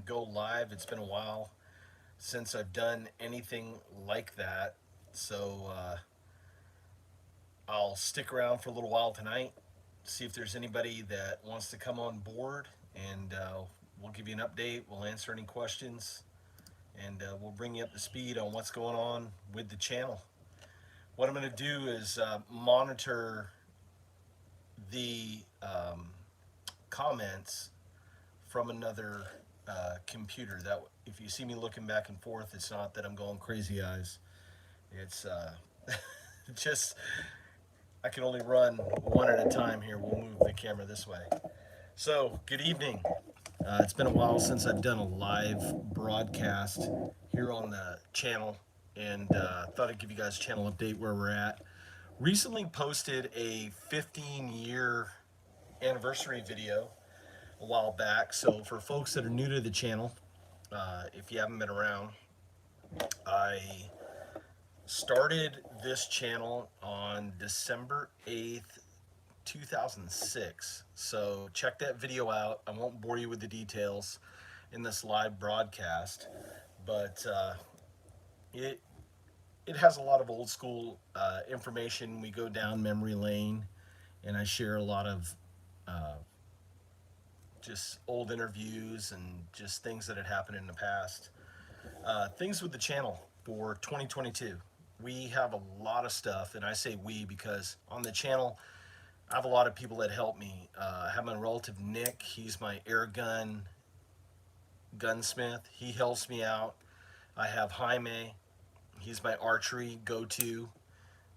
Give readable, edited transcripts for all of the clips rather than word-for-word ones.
go live. It's been a while since I've done anything like that. So I'll stick around for a little while tonight, see if there's anybody that wants to come on board, and we'll give you an update. We'll answer any questions, and we'll bring you up to speed on what's going on with the channel. What I'm going to do is monitor the comments from another computer. That if you see me looking back and forth, it's not that I'm going crazy eyes. It's just I can only run one at a time here. We'll move the camera this way. So, good evening. It's been a while since I've done a live broadcast here on the channel, and thought I'd give you guys a channel update where we're at. Recently posted a 15-year anniversary video a while back. So for folks that are new to the channel, if you haven't been around, I started this channel on December 8th, 2006. So check that video out. I won't bore you with the details in this live broadcast, but it has a lot of old school information. We go down memory lane, and I share a lot of just old interviews and just things that had happened in the past. Things with the channel for 2022. We have a lot of stuff, and I say we because on the channel, I have a lot of people that help me. I have my relative Nick. He's my air gun gunsmith. He helps me out. I have Jaime. He's my archery go-to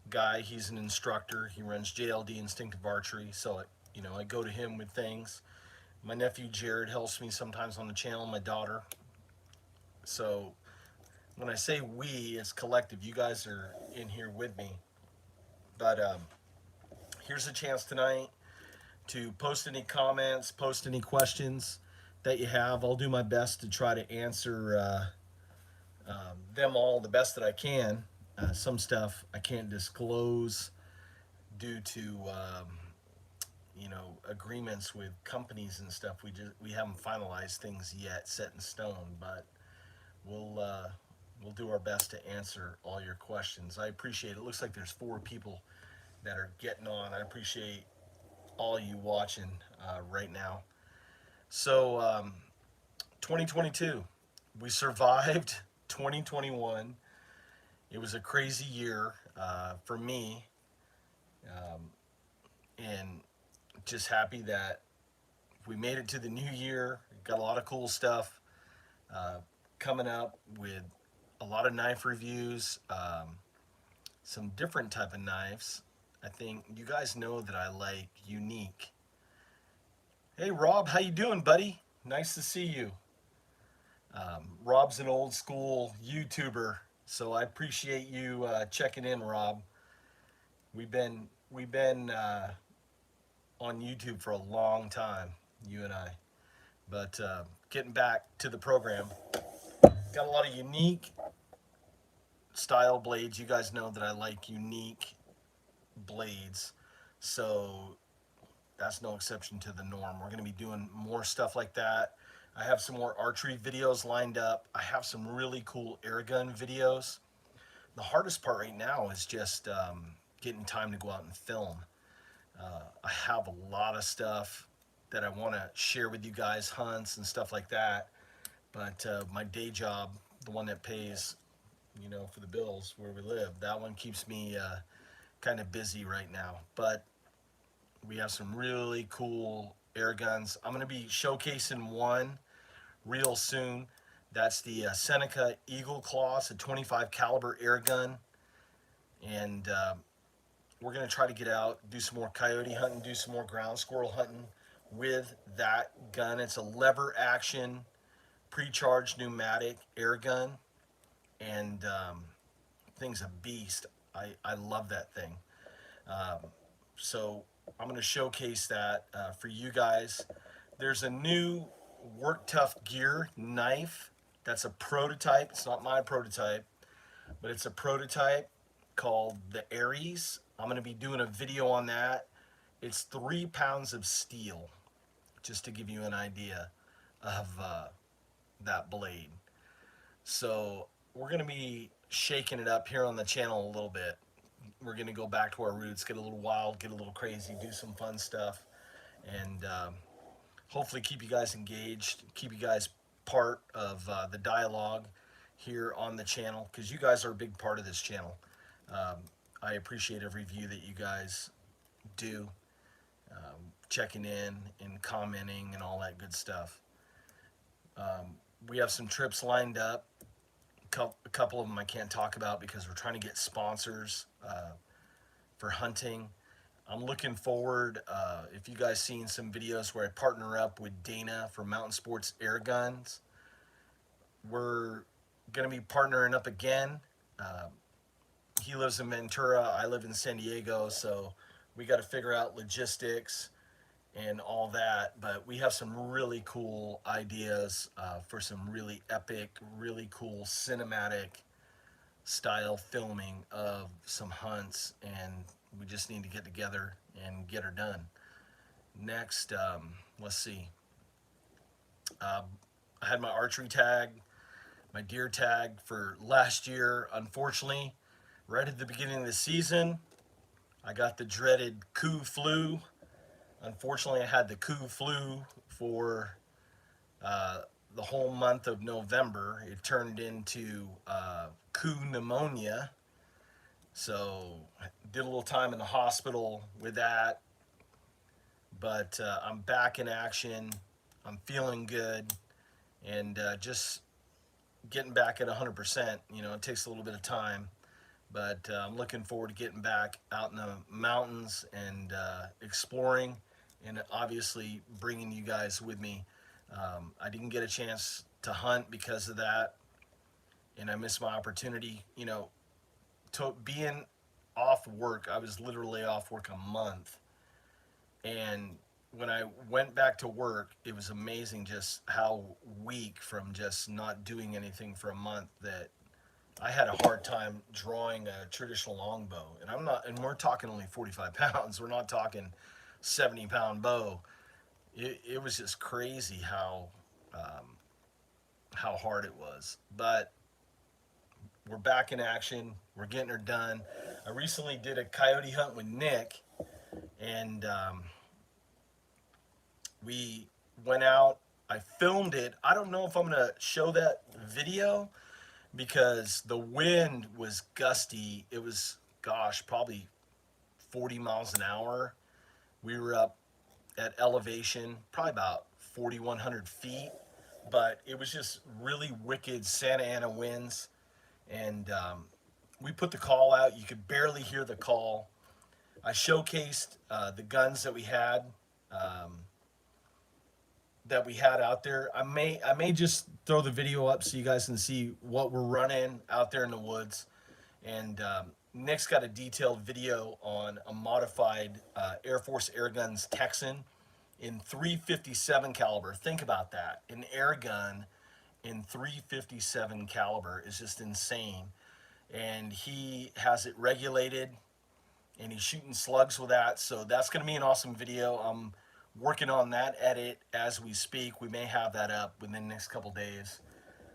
guy. He's an instructor. He runs JLD Instinctive Archery, so I go to him with things. My nephew Jared helps me sometimes on the channel, my daughter. So when I say we, it's collective. You guys are in here with me. But here's a chance tonight to post any comments, post any questions that you have. I'll do my best to try to answer them all the best that I can. Some stuff I can't disclose due to agreements with companies and stuff. We haven't finalized things yet, set in stone, but we'll do our best to answer all your questions. I appreciate it. It looks like there's 4 people that are getting on. I appreciate all you watching right now. So 2022, we survived 2021. It was a crazy year for me, and just happy that we made it to the new year. Got a lot of cool stuff coming up with a lot of knife reviews, some different type of knives. I think you guys know that I like unique. Hey Rob, how you doing, buddy? Nice to see you. Rob's an old school YouTuber, so I appreciate you checking in, Rob. We've been on YouTube for a long time, you and I. But getting back to the program, got a lot of unique style blades. You guys know that I like unique blades, so that's no exception to the norm. We're going to be doing more stuff like that. I have some more archery videos lined up. I have some really cool airgun videos. The hardest part right now is just getting time to go out and film. I have a lot of stuff that I want to share with you guys, hunts and stuff like that. But my day job, the one that pays, for the bills where we live, that one keeps me kind of busy right now. But we have some really cool air guns. I'm going to be showcasing one real soon. That's the Seneca Eagle Claw. It's a 25 caliber air gun, and we're going to try to get out, do some more coyote hunting, do some more ground squirrel hunting with that gun. It's a lever action pre-charged pneumatic air gun, and thing's a beast. I love that thing. So I'm going to showcase that for you guys. There's a new Work Tough Gear knife that's a prototype. It's not my prototype, but it's a prototype called the Aries. I'm going to be doing a video on that. It's 3 pounds of steel, just to give you an idea of that blade. So we're going to be shaking it up here on the channel a little bit. We're going to go back to our roots, get a little wild, get a little crazy, do some fun stuff, and hopefully keep you guys engaged, keep you guys part of the dialogue here on the channel, because you guys are a big part of this channel. I appreciate every view that you guys do, checking in and commenting and all that good stuff. We have some trips lined up. A couple of them I can't talk about because we're trying to get sponsors for hunting. I'm looking forward, if you guys seen some videos where I partner up with Dana from Mountain Sports Air Guns, we're going to be partnering up again. He lives in Ventura, I live in San Diego, so we got to figure out logistics and all that, but we have some really cool ideas for some really epic, really cool cinematic style filming of some hunts, and we just need to get together and get her done. Next, let's see. I had my archery tag, my deer tag for last year. Unfortunately, right at the beginning of the season, I got the dreaded coup flu. Unfortunately, I had the coup flu for the whole month of November. It turned into coup pneumonia. So did a little time in the hospital with that. But I'm back in action. I'm feeling good. And just getting back at 100%. You know, it takes a little bit of time. But I'm looking forward to getting back out in the mountains and exploring, and obviously bringing you guys with me. I didn't get a chance to hunt because of that, and I missed my opportunity. You know, to being off work, I was literally off work a month, and when I went back to work, it was amazing just how weak from just not doing anything for a month that I had a hard time drawing a traditional longbow. And and we're talking only 45 pounds. We're not talking 70-pound bow. It was just crazy how hard it was. But we're back in action. We're getting her done. I recently did a coyote hunt with Nick, and we went out. I filmed it. I don't know if I'm going to show that video because the wind was gusty. It was, gosh, probably 40 miles an hour. We were up at elevation, probably about 4,100 feet, but it was just really wicked Santa Ana winds. And we put the call out. You could barely hear the call. I showcased the guns that we had out there. I may just throw the video up so you guys can see what we're running out there in the woods. And Nick's got a detailed video on a modified Air Force Air Guns Texan in 357 caliber. Think about that. An air gun in 357 caliber is just insane. And he has it regulated, and he's shooting slugs with that. So that's going to be an awesome video. I'm working on that edit as we speak. We may have that up within the next couple days.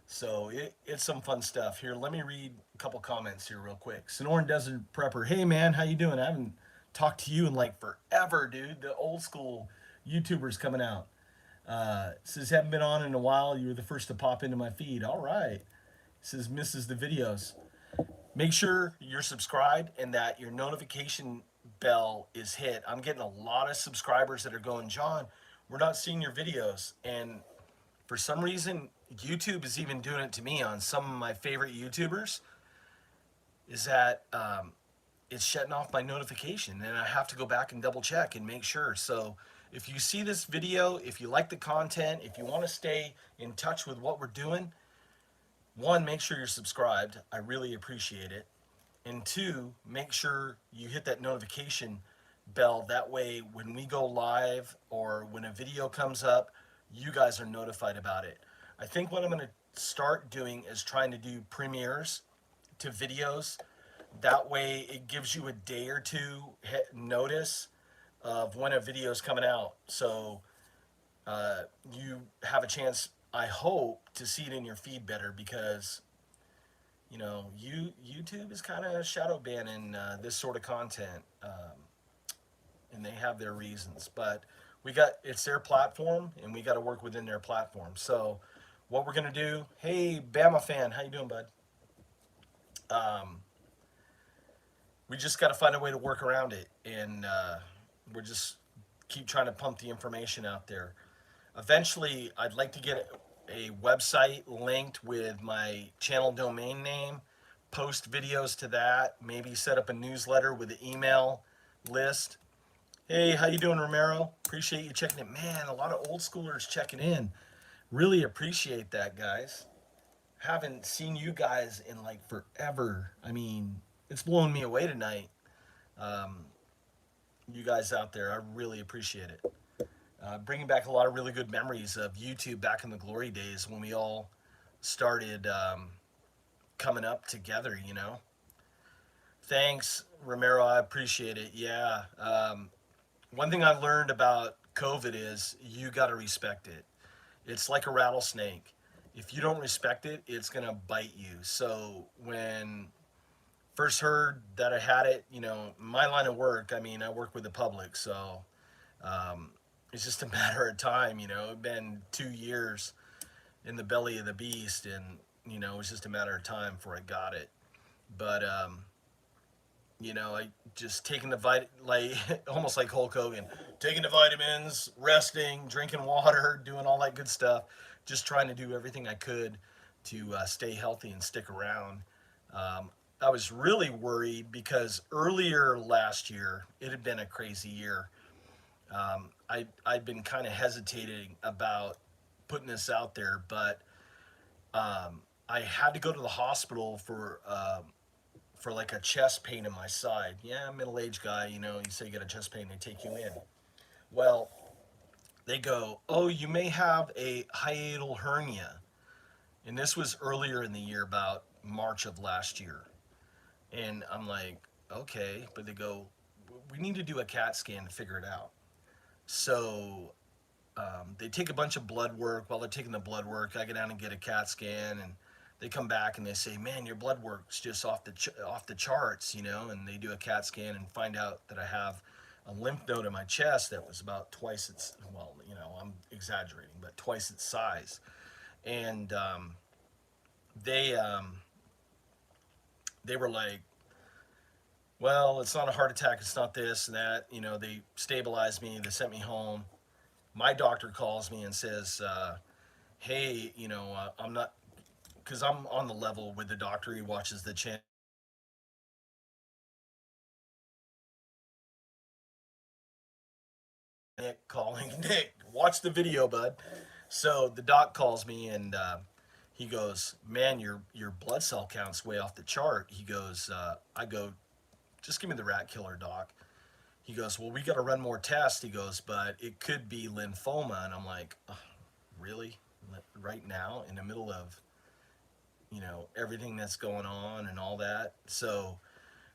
So it's some fun stuff. Here, let me read a couple comments here real quick. Sonoran Desert Prepper. Hey, man, how you doing? I haven't talked to you in like forever, dude. The old school YouTubers coming out. Says, haven't been on in a while. You were the first to pop into my feed. All right. Says, misses the videos. Make sure you're subscribed and that your notification bell is hit. I'm getting a lot of subscribers that are going, John, we're not seeing your videos. And for some reason, YouTube is even doing it to me on some of my favorite YouTubers, is that it's shutting off my notification, and I have to go back and double check and make sure. So if you see this video, if you like the content, if you want to stay in touch with what we're doing, one, make sure you're subscribed. I really appreciate it. And two, make sure you hit that notification bell. That way, when we go live or when a video comes up, you guys are notified about it. I think what I'm going to start doing is trying to do premieres to videos. That way, it gives you a day or two notice of when a video is coming out. So you have a chance I hope to see it in your feed better because YouTube is kind of shadow banning this sort of content, and they have their reasons. But it's their platform, and we got to work within their platform. So, what we're gonna do? Hey, Bama fan, how you doing, bud? Um, we just got to find a way to work around it, and we're just keep trying to pump the information out there. Eventually, I'd like to get a website linked with my channel domain name, post videos to that, maybe set up a newsletter with an email list. Hey, how you doing, Romero? Appreciate you checking it. Man, a lot of old schoolers checking in. Really appreciate that, guys. Haven't seen you guys in like forever. I mean, it's blowing me away tonight. Um, you guys out there, I really appreciate it. Bringing back a lot of really good memories of YouTube back in the glory days when we all started coming up together, you know. Thanks, Romero. I appreciate it. Yeah. One thing I learned about COVID is you got to respect it. It's like a rattlesnake. If you don't respect it, it's going to bite you. So when first heard that I had it, my line of work, I mean, I work with the public. So um, it's just a matter of time, It's been 2 years in the belly of the beast, and, it's just a matter of time before I got it. But, I just taking like almost like Hulk Hogan, taking the vitamins, resting, drinking water, doing all that good stuff, just trying to do everything I could to stay healthy and stick around. Um, I was really worried because earlier last year it had been a crazy year. I'd been kind of hesitating about putting this out there, but I had to go to the hospital for like a chest pain in my side. Yeah, middle aged guy, you say you got a chest pain, they take you in. Well, they go, oh, you may have a hiatal hernia. And this was earlier in the year, about March of last year. And I'm like, okay, but they go, we need to do a CAT scan to figure it out. So they take a bunch of blood work. While they're taking the blood work, I go down and get a CAT scan, and they come back and they say, "Man, your blood work's just off the charts," And they do a CAT scan and find out that I have a lymph node in my chest that was about twice its, well, I'm exaggerating, but twice its size. And they they were like, "Well, it's not a heart attack. It's not this and that." They stabilized me. They sent me home. My doctor calls me and says, "Hey, I'm not." Because I'm on the level with the doctor. He watches the channel. Nick calling Nick, watch the video, bud. So the doc calls me and he goes, "Man, your blood cell count's way off the chart." He goes, I go, "Just give me the rat killer, doc." He goes, "Well, we got to run more tests." He goes, "But it could be lymphoma." And I'm like, oh, really? Right now, in the middle of everything that's going on and all that. So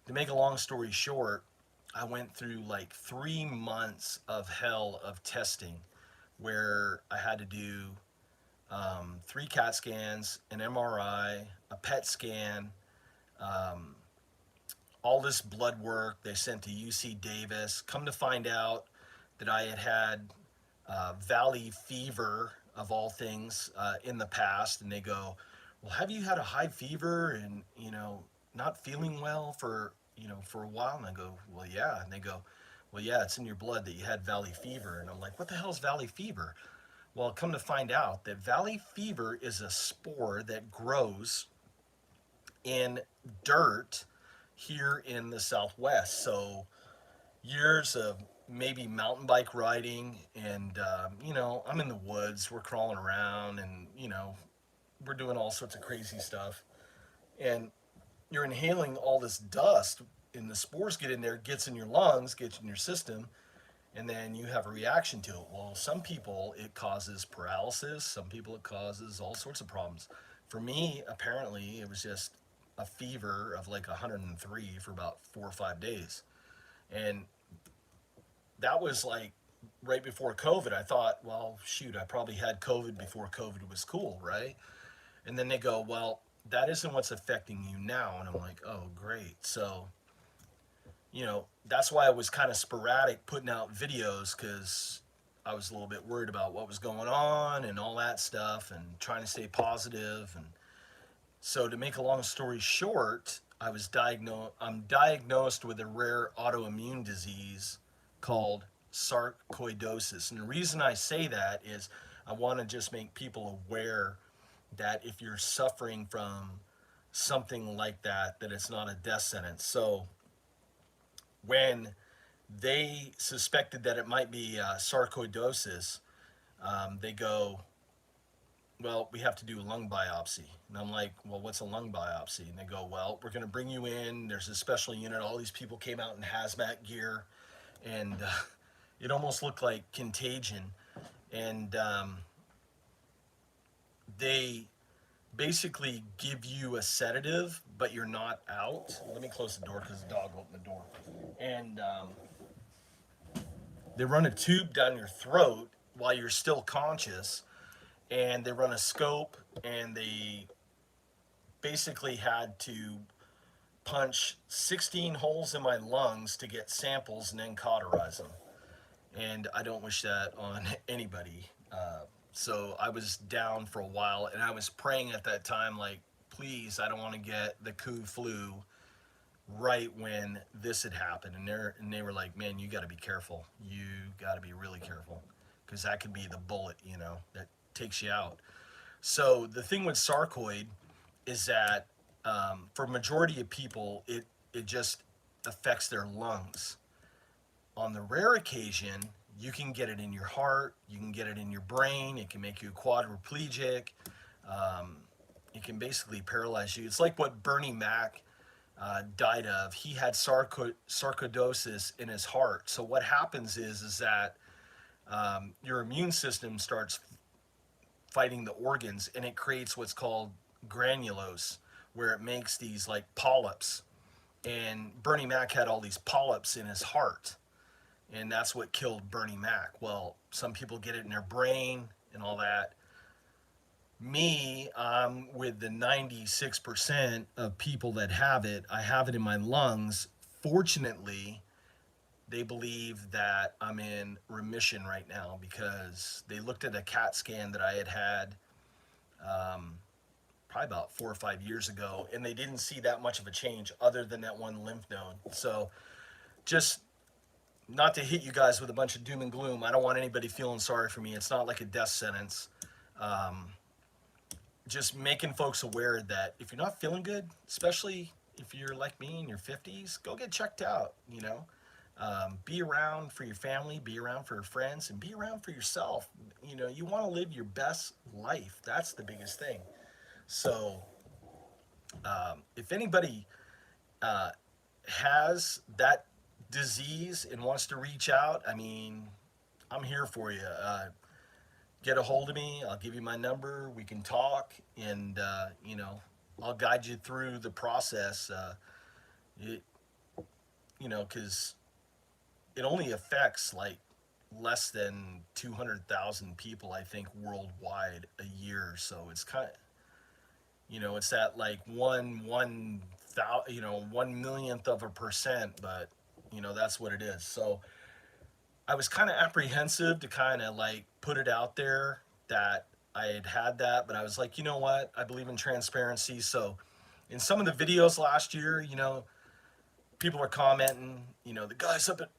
to make a long story short, I went through like 3 months of hell of testing where I had to do 3 CAT scans, an MRI, a PET scan, um, all this blood work they sent to UC Davis. Come to find out that I had valley fever, of all things, in the past. And they go, "Well, have you had a high fever and, not feeling well for a while?" And I go, "Well, yeah." And they go, "Well, yeah, it's in your blood that you had valley fever." And I'm like, "What the hell is valley fever?" Well, come to find out that valley fever is a spore that grows in dirt here in the Southwest. So years of maybe mountain bike riding, and I'm in the woods, we're crawling around, and we're doing all sorts of crazy stuff, and you're inhaling all this dust, and the spores get in there, gets in your lungs, gets in your system, and then you have a reaction to it. Well, some people it causes paralysis, some people it causes all sorts of problems. For me, apparently it was just a fever of like 103 for about 4 or 5 days. And that was like right before COVID, I thought, well, shoot, I probably had COVID before COVID was cool, right? And then they go, well, that isn't what's affecting you now. And I'm like, oh, great. So, that's why I was kind of sporadic putting out videos, because I was a little bit worried about what was going on and all that stuff and trying to stay positive. And so, to make a long story short, I'm diagnosed with a rare autoimmune disease called sarcoidosis. And the reason I say that is I want to just make people aware that if you're suffering from something like that, that it's not a death sentence. So when they suspected that it might be sarcoidosis, they go, well, we have to do a lung biopsy. And I'm like, well, what's a lung biopsy? And they go, well, we're going to bring you in. There's a special unit. All these people came out in hazmat gear, and it almost looked like Contagion. And they basically give you a sedative, but you're not out. Let me close the door because the dog opened the door. And they run a tube down your throat while you're still conscious, and they run a scope, and they basically had to punch 16 holes in my lungs to get samples and then cauterize them. And I don't wish that on anybody. So I was down for a while, and I was praying at that time, like, please, I don't want to get the coup flu right when this had happened. And they were like, man, you got to be careful. You got to be really careful, because that could be the bullet, that takes you out. So the thing with sarcoid is that for majority of people, it just affects their lungs. On the rare occasion, you can get it in your heart, you can get it in your brain, it can make you quadriplegic, it can basically paralyze you. It's like what Bernie Mac died of. He had sarcoidosis in his heart. So what happens is that your immune system starts fighting the organs, and it creates what's called granulose, where it makes these like polyps. And Bernie Mac had all these polyps in his heart, and that's what killed Bernie Mac. Well, some people get it in their brain and all that. Me, with the 96% of people that have it, I have it in my lungs. Fortunately, they believe that I'm in remission right now, because they looked at a CAT scan that I had probably about 4 or 5 years ago, and they didn't see that much of a change other than that one lymph node. So just not to hit you guys with a bunch of doom and gloom. I don't want anybody feeling sorry for me. It's not like a death sentence. Just making folks aware that if you're not feeling good, especially if you're like me in your 50s, go get checked out, be around for your family, be around for your friends, and be around for yourself. You want to live your best life. That's the biggest thing. So if anybody has that disease and wants to reach out, I mean, I'm here for you. Get a hold of me. I'll give you my number. We can talk, and I'll guide you through the process. Because it only affects like less than 200,000 people, I think, worldwide a year. So it's kind of, it's that like one millionth of a percent, but that's what it is. So I was kind of apprehensive to kind of like put it out there that I had that, but I was like, you know what? I believe in transparency. So in some of the videos last year, people are commenting, the guy's up at,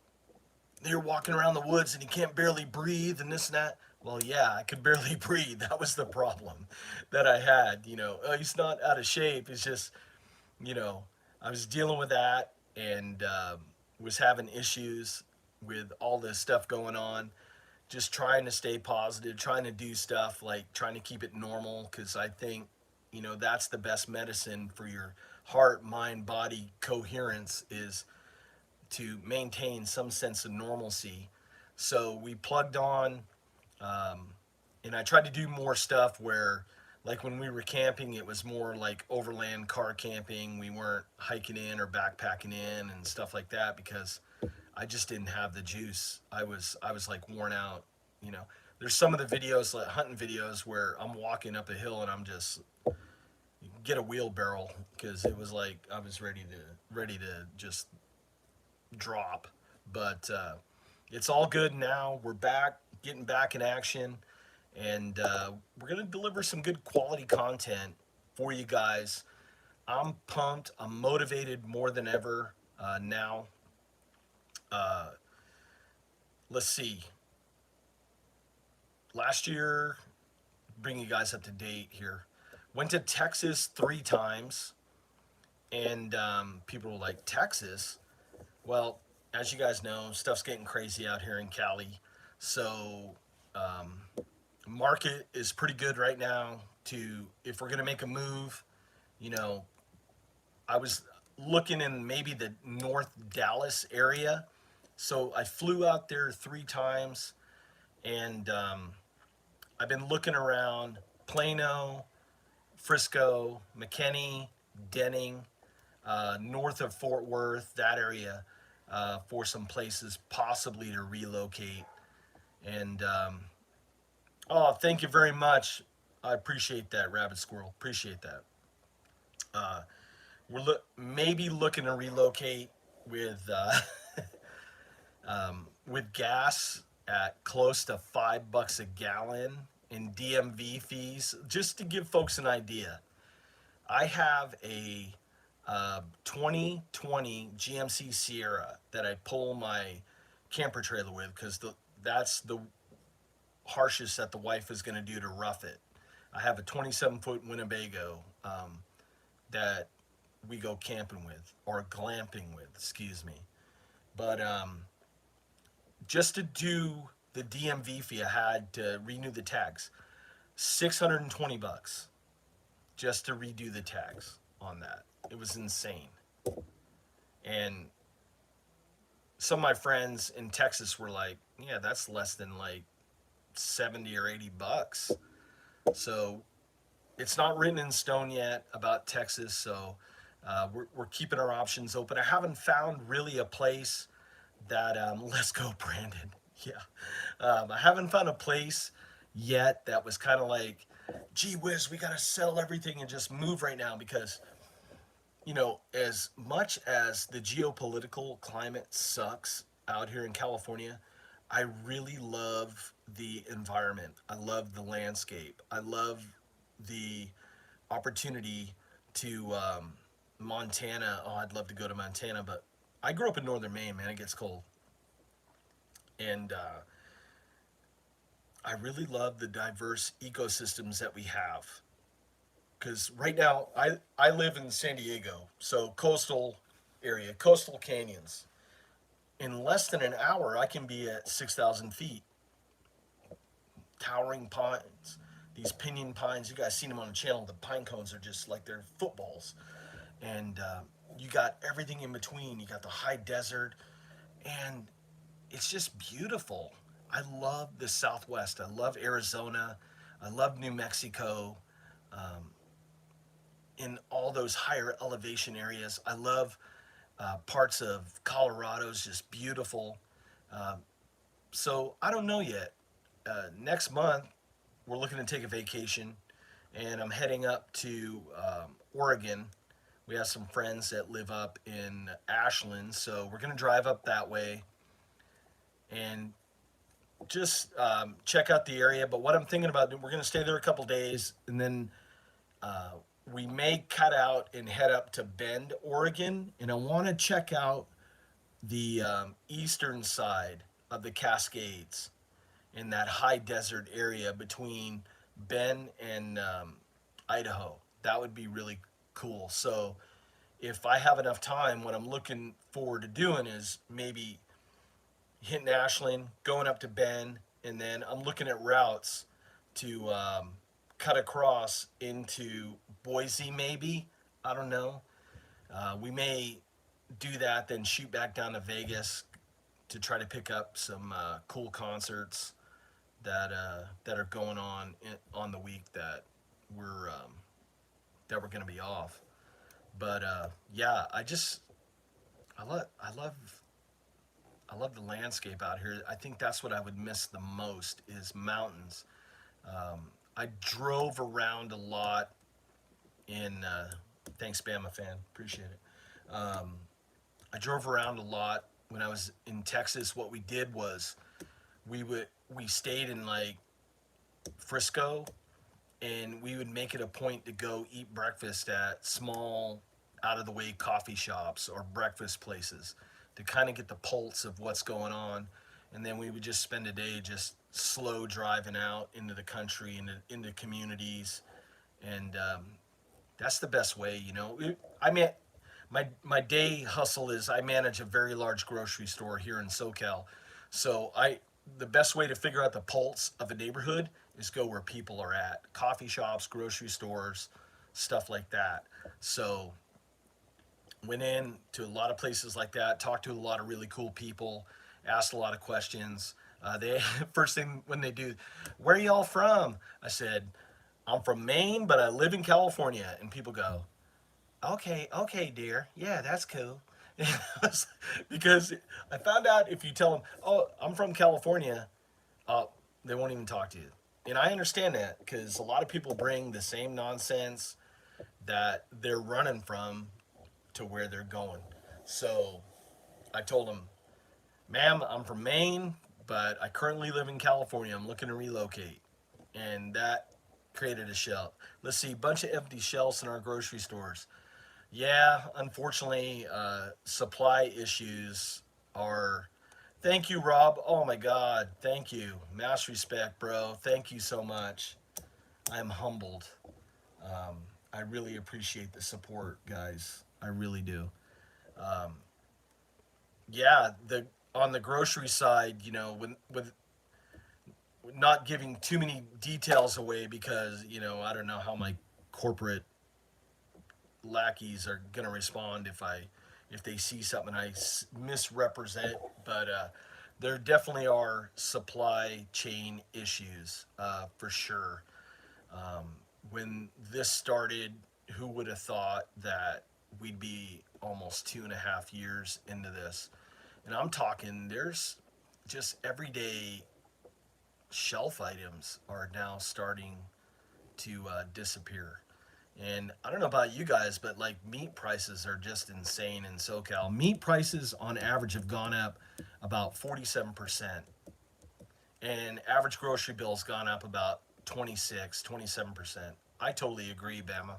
they're walking around the woods and he can't barely breathe and this and that. Well, yeah, I could barely breathe. That was the problem that I had. Oh, he's not out of shape. It's just, I was dealing with that, and was having issues with all this stuff going on. Just trying to stay positive, trying to do stuff like trying to keep it normal, because I think, that's the best medicine for your heart, mind, body coherence, is to maintain some sense of normalcy. So we plugged on, and I tried to do more stuff where, like when we were camping, it was more like overland car camping. We weren't hiking in or backpacking in and stuff like that, because I just didn't have the juice. I was like worn out. You know, there's some of the videos, like hunting videos, where I'm walking up a hill and I'm just get a wheelbarrow because it was like I was ready to just drop. But it's all good now. We're back, getting back in action, and we're gonna deliver some good quality content for you guys. I'm pumped. I'm motivated more than ever now. Uh, let's see. Last year, bring you guys up to date here. Went to Texas 3 times, and people were like, Texas? Well, as you guys know, stuff's getting crazy out here in Cali. So, um, market is pretty good right now. To if we're gonna make a move, you know, I was looking in maybe the North Dallas area. So I flew out there 3 times, and I've been looking around Plano, Frisco, McKinney, Denning, north of Fort Worth, that area, for some places possibly to relocate. And oh, thank you very much. I appreciate that, Rabbit Squirrel. Appreciate that. Uh, maybe looking to relocate with gas at close to $5 a gallon in DMV fees. Just to give folks an idea, I have a 2020 GMC Sierra that I pull my camper trailer with because that's the harshest that the wife is going to do to rough it. I have a 27-foot Winnebago that we go camping with, or glamping with, excuse me. But just to do the DMV fee, I had to renew the tags. $620 just to redo the tags on that. It was insane. And some of my friends in Texas were like, yeah, that's less than like 70 or $80. So it's not written in stone yet about Texas. So we're keeping our options open. I haven't found really a place that, let's go, Brandon. Yeah. I haven't found a place yet that was kind of like, gee whiz, we got to sell everything and just move right now because, you know, as much as the geopolitical climate sucks out here in California, I really love the environment. I love the landscape. I love the opportunity to Montana. Oh, I'd love to go to Montana, but I grew up in northern Maine, man. It gets cold. And I really love the diverse ecosystems that we have. Because right now, I live in San Diego, so coastal area, coastal canyons. In less than an hour, I can be at 6,000 feet. Towering pines, these pinyon pines. You guys seen them on the channel. The pine cones are just like they're footballs. And you got everything in between. You got the high desert, and it's just beautiful. I love the Southwest. I love Arizona. I love New Mexico. In all those higher elevation areas, I love parts of Colorado's just beautiful. So I don't know yet. Next month, we're looking to take a vacation, and I'm heading up to Oregon. We have some friends that live up in Ashland, so we're going to drive up that way and just check out the area. But what I'm thinking about, we're going to stay there a couple days, and then we may cut out and head up to Bend, Oregon, and I want to check out the eastern side of the Cascades in that high desert area between Bend and Idaho. That would be really cool. So if I have enough time, what I'm looking forward to doing is maybe hitting Ashland, going up to Bend, and then I'm looking at routes to cut across into Boise, maybe. I don't know. We may do that, then shoot back down to Vegas to try to pick up some cool concerts that are going on the week we're that we're going to be off. But yeah, I love I love the landscape out here. I think that's what I would miss the most is mountains. I drove around a lot in. Thanks, Bama fan. Appreciate it. I drove around a lot when I was in Texas. What we did was we stayed in like Frisco, and we would make it a point to go eat breakfast at small, out of the way coffee shops or breakfast places to kind of get the pulse of what's going on. And then we would just spend a day just slow driving out into the country and into communities. And that's the best way, you know. I mean, my day hustle is I manage a very large grocery store here in SoCal. So the best way to figure out the pulse of a neighborhood is go where people are at. Coffee shops, grocery stores, stuff like that. So went in to a lot of places like that, talked to a lot of really cool people, asked a lot of questions. They first thing when they do, where are y'all from? I said, I'm from Maine, but I live in California. And people go, okay, dear. Yeah, that's cool. Because I found out if you tell them, oh, I'm from California, they won't even talk to you. And I understand that because a lot of people bring the same nonsense that they're running from to where they're going. So I told them, ma'am, I'm from Maine, but I currently live in California. I'm looking to relocate. And that created a shelf. Let's see, bunch of empty shelves in our grocery stores. Yeah, unfortunately, supply issues are. Thank you, Rob. Oh my God, thank you. Mass respect, bro. Thank you so much. I'm humbled. I really appreciate the support, guys. I really do. Yeah, the on the grocery side, you know, with not giving too many details away because I don't know how my corporate lackeys are gonna respond if they see something I misrepresent. But there definitely are supply chain issues for sure. When this started, who would have thought that we'd be almost 2.5 years into this? And I'm talking, there's just everyday shelf items are now starting to disappear. And I don't know about you guys, but like meat prices are just insane in SoCal. Meat prices on average have gone up about 47%. And average grocery bill's gone up about 26, 27%. I totally agree, Bama,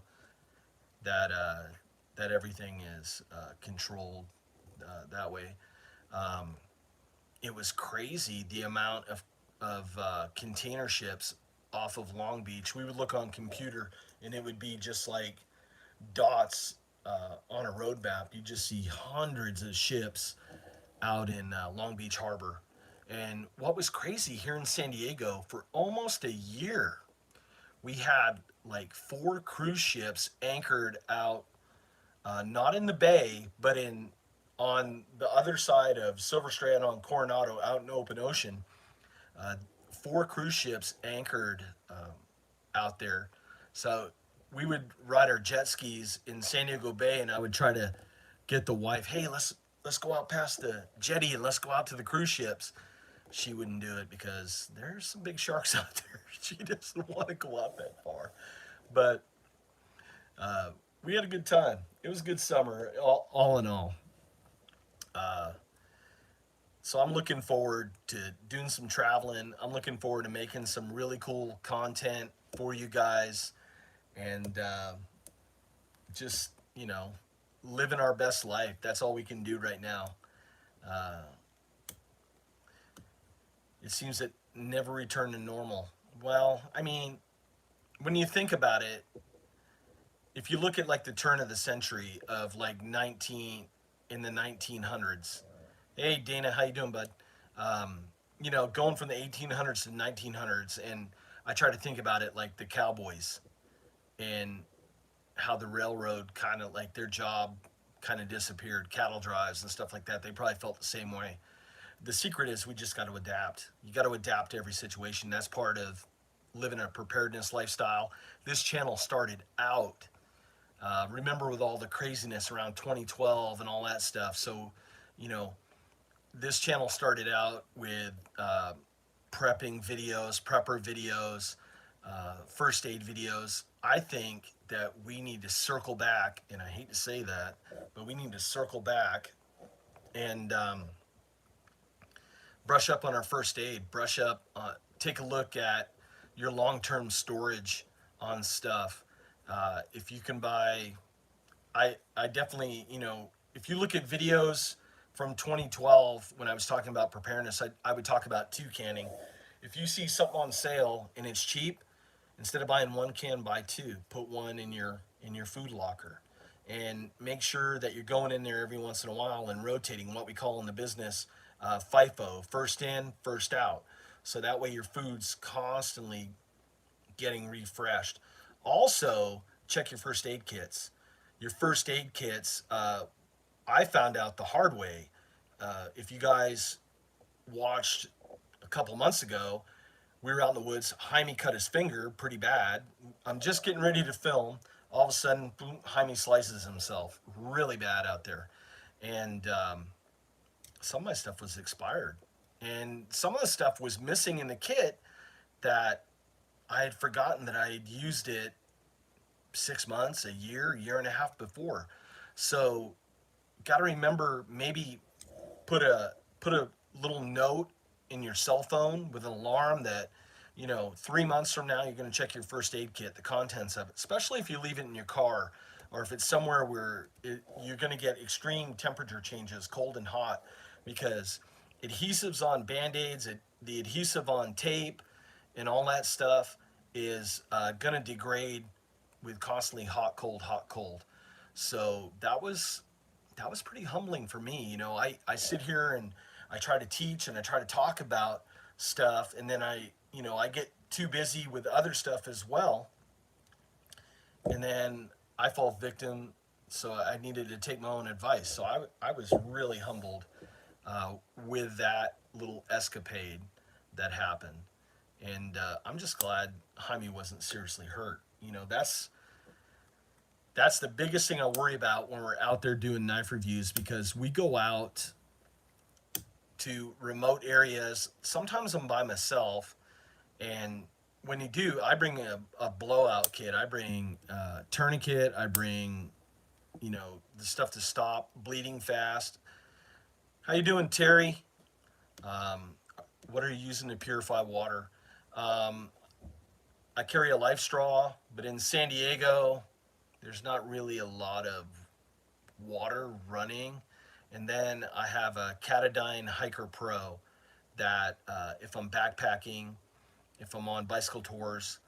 that that everything is controlled that way. Um, it was crazy the amount of container ships off of Long Beach. We would look on computer and it would be just like dots on a road map. You just see hundreds of ships out in Long Beach Harbor. And what was crazy here in San Diego for almost a year, we had like 4 cruise ships anchored out, not in the bay, but in on the other side of Silver Strand on Coronado, out in open ocean. Uh, 4 cruise ships anchored out there. So we would ride our jet skis in San Diego Bay, and I would try to get the wife, hey, let's go out past the jetty and let's go out to the cruise ships. She wouldn't do it because there's some big sharks out there. She doesn't want to go out that far. But we had a good time. It was a good summer, all in all. So I'm looking forward to doing some traveling. I'm looking forward to making some really cool content for you guys, and just living our best life. That's all we can do right now. Uh, it seems that never return to normal. Well, I mean, when you think about it, if you look at like the turn of the century of like 19 in the 1900s. Hey Dana, how you doing, bud? Going from the 1800s to 1900s, and I try to think about it like the cowboys and how the railroad kind of like their job kind of disappeared, cattle drives and stuff like that. They probably felt the same way. The secret is we just got to adapt. You got to adapt to every situation. That's part of living a preparedness lifestyle. This channel started out, remember, with all the craziness around 2012 and all that stuff. So, you know, this channel started out with prepping videos, prepper videos, first aid videos. I think that we need to circle back, and I hate to say that, but we need to circle back and brush up on our first aid, brush up, take a look at your long-term storage on stuff. If you can buy, I definitely, if you look at videos from 2012 when I was talking about preparedness, I would talk about two canning. If you see something on sale and it's cheap, instead of buying one can, buy two. Put one in your food locker, and make sure that you're going in there every once in a while and rotating what we call in the business FIFO, first in, first out. So that way your food's constantly getting refreshed. Also, check your first aid kits. Your first aid kits, I found out the hard way. If you guys watched a couple months ago, we were out in the woods. Jaime cut his finger pretty bad. I'm just getting ready to film. All of a sudden, boom, Jaime slices himself really bad out there. And some of my stuff was expired. And some of the stuff was missing in the kit that I had forgotten that I had used it 6 months, a year and a half before. So, got to remember, maybe put a little note in your cell phone with an alarm that 3 months from now you're going to check your first aid kit, the contents of it, especially if you leave it in your car, or if it's somewhere where you're going to get extreme temperature changes, cold and hot, because adhesives on band-aids, the adhesive on tape and all that stuff is going to degrade with constantly hot cold, hot cold. So that was pretty humbling for me. I sit here and I try to teach and I try to talk about stuff, and then I get too busy with other stuff as well, and then I fall victim. So I needed to take my own advice. So I was really humbled with that little escapade that happened, and I'm just glad Jaime wasn't seriously hurt. That's the biggest thing I worry about when we're out there doing knife reviews, because we go out to remote areas. Sometimes I'm by myself, and when you do, I bring a blowout kit. I bring a tourniquet. I bring, the stuff to stop bleeding fast. How you doing, Terry? Um, what are you using to purify water? Um, I carry a life straw, but in San Diego, there's not really a lot of water running. And then I have a Catadine Hiker Pro that if I'm backpacking, if I'm on bicycle tours,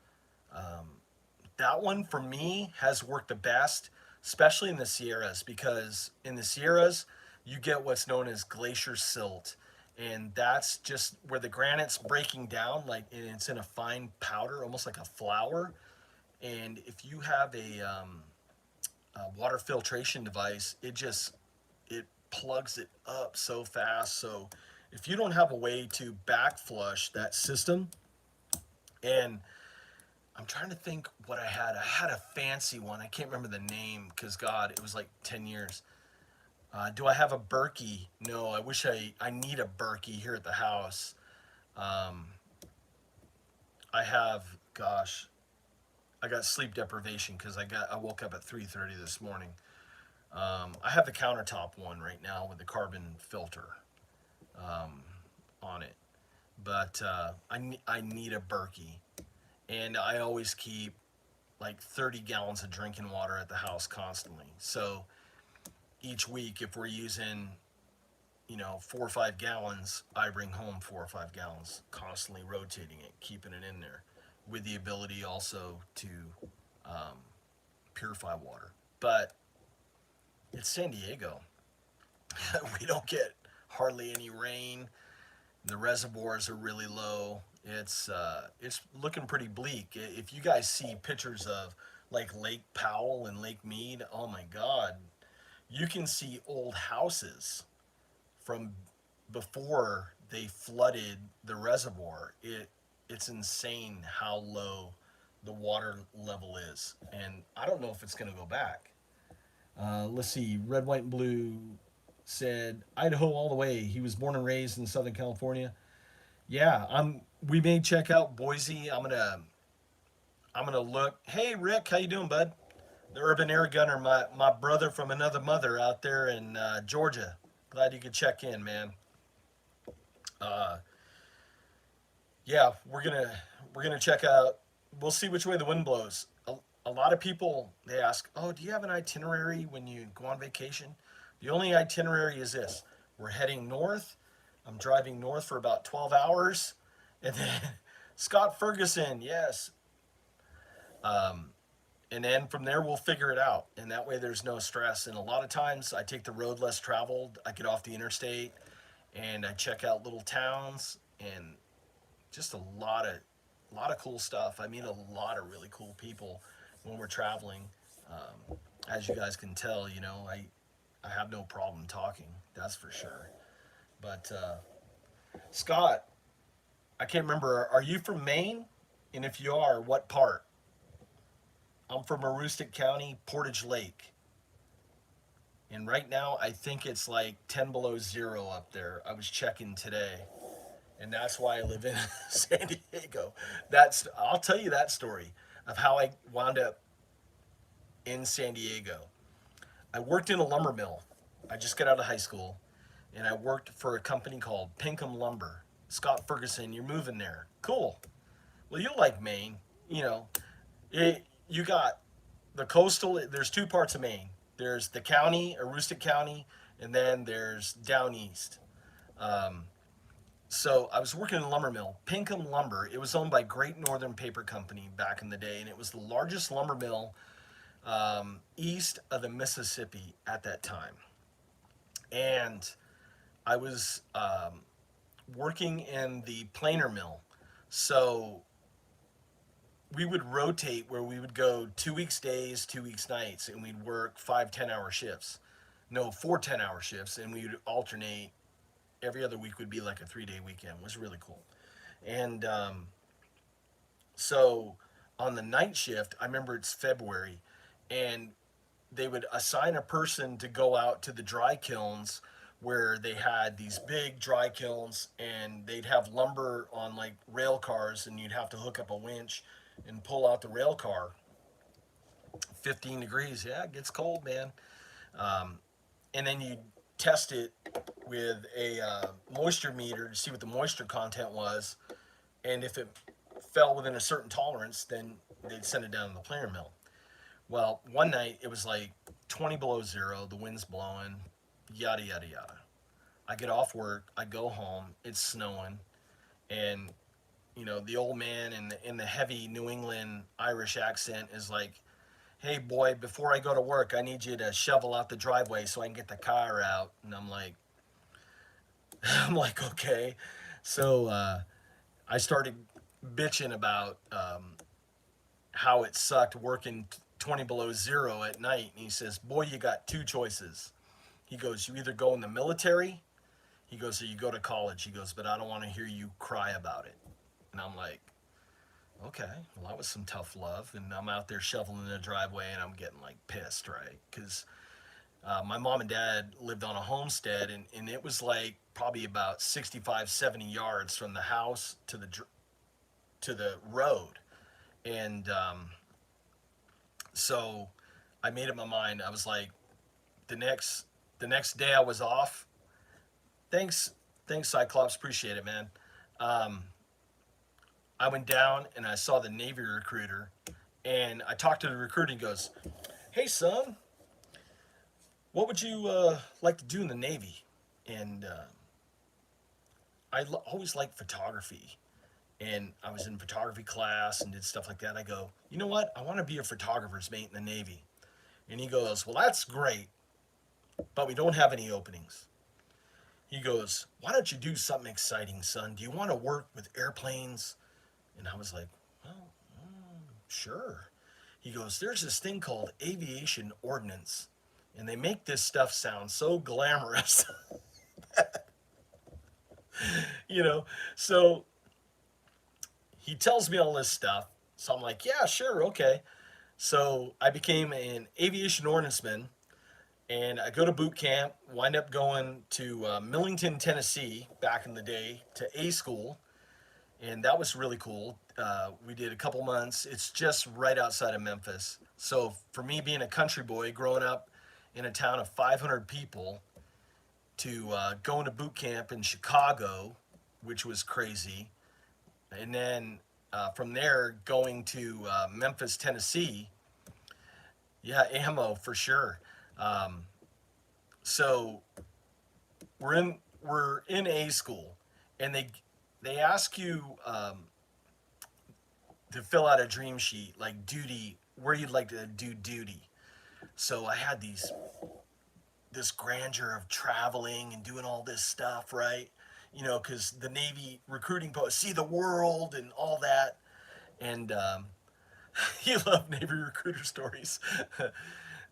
that one for me has worked the best, especially in the Sierras, because in the Sierras, you get what's known as glacier silt. And that's just where the granite's breaking down, like, and it's in a fine powder, almost like a flour. And if you have a water filtration device, it plugs it up so fast. So if you don't have a way to back flush that system, and I'm trying to think what I had. I had a fancy one. I can't remember the name because, God, it was like 10 years. Do I have a Berkey? No, I wish I need a Berkey here at the house. Um, I have, gosh, I got sleep deprivation because I woke up at 3:30 this morning. I have the countertop one right now with the carbon filter um, on it, but I need a Berkey, and I always keep like 30 gallons of drinking water at the house constantly. So each week, if we're using 4 or 5 gallons, I bring home 4 or 5 gallons, constantly rotating it, keeping it in there, with the ability also to um, purify water. But it's San Diego. We don't get hardly any rain. The reservoirs are really low. It's looking pretty bleak. If you guys see pictures of like Lake Powell and Lake Mead, oh my God, you can see old houses from before they flooded the reservoir. It's insane how low the water level is, and I don't know if it's going to go back. Let's see, red, white, and blue. said Idaho all the way. He was born and raised in Southern California. Yeah, we may check out Boise. I'm gonna look. Hey Rick, how you doing, bud? The Urban Air Gunner, my brother from another mother out there in Georgia. Glad you could check in, man. Uh, yeah, we're gonna check out. We'll see which way the wind blows. A lot of people they ask, "Oh, do you have an itinerary when you go on vacation?" The only itinerary is this: we're heading north. I'm driving north for about 12 hours, and then Scott Ferguson, yes. And then from there we'll figure it out, and that way there's no stress. And a lot of times I take the road less traveled. I get off the interstate, and I check out little towns and just a lot of cool stuff. I meet a lot of really cool people when we're traveling. As you guys can tell, I have no problem talking. That's for sure. But Scott, I can't remember. Are you from Maine? And if you are, what part? I'm from Aroostook County, Portage Lake. And right now, I think it's like 10 below zero up there. I was checking today. And that's why I live in San Diego. I'll tell you that story of how I wound up in San Diego. I worked in a lumber mill. I just got out of high school, and I worked for a company called Pinkham Lumber. Scott Ferguson, you're moving there. Cool. Well, you like Maine. You know, you got the coastal. There's two parts of Maine. There's the county, Aroostook County, and then there's down east. Um, So I was working in a lumber mill, Pinkham Lumber. It was owned by Great Northern Paper Company back in the day, and it was the largest lumber mill east of the Mississippi at that time. And I was working in the planer mill. So we would rotate where we would go 2 weeks days, 2 weeks nights, and we'd work 5 10-hour shifts. No, 4 10-hour shifts, and we would alternate. Every other week would be like a 3-day weekend. It was really cool. And so on the night shift, I remember it's February, and they would assign a person to go out to the dry kilns where they had these big dry kilns, and they'd have lumber on like rail cars, and you'd have to hook up a winch and pull out the rail car. 15 degrees, yeah, it gets cold, man. And then you test it with a moisture meter to see what the moisture content was, and if it fell within a certain tolerance, then they'd send it down to the planer mill. Well, one night it was like 20 below zero, the wind's blowing, yada yada yada. I get off work, I go home, it's snowing, and the old man in the heavy New England Irish accent is like, "Hey boy, before I go to work, I need you to shovel out the driveway so I can get the car out." And I'm like, okay. So I started bitching about how it sucked working 20 below zero at night. And he says, "Boy, you got two choices." He goes, "You either go in the military," he goes, "or you go to college." He goes, "But I don't want to hear you cry about it." And I'm like, okay, well, that was some tough love. And I'm out there shoveling the driveway, and I'm getting like pissed, right? Because my mom and dad lived on a homestead, and it was like probably about 65, 70 yards from the house to the road. And so I made up my mind. I was like, the next day I was off. Thanks, Cyclops. Appreciate it, man. Um, I went down and I saw the Navy recruiter, and I talked to the recruiter. He goes, "Hey, son, what would you like to do in the Navy?" And always liked photography, and I was in photography class and did stuff like that. I go, "You know what? I want to be a photographer's mate in the Navy." And he goes, "Well, that's great, but we don't have any openings." He goes, "Why don't you do something exciting, son? Do you want to work with airplanes?" And I was like, "Well, sure." He goes, "There's this thing called aviation ordnance, and they make this stuff sound so glamorous." you know. So he tells me all this stuff. So I'm like, "Yeah, sure, okay." So I became an aviation ordnanceman, And I go to boot camp, wind up going to Millington, Tennessee, back in the day, to A school, and that was really cool. We did a couple months. It's just right outside of Memphis. So for me, being a country boy, growing up in a town of 500 people, to going to boot camp in Chicago, which was crazy, and then from there going to Memphis, Tennessee. Yeah, ammo for sure. Um, so we're in A school, and they ask you to fill out a dream sheet, like duty, where you'd like to do duty. So I had this grandeur of traveling and doing all this stuff, right? Because the Navy recruiting post, see the world and all that. And you love Navy recruiter stories.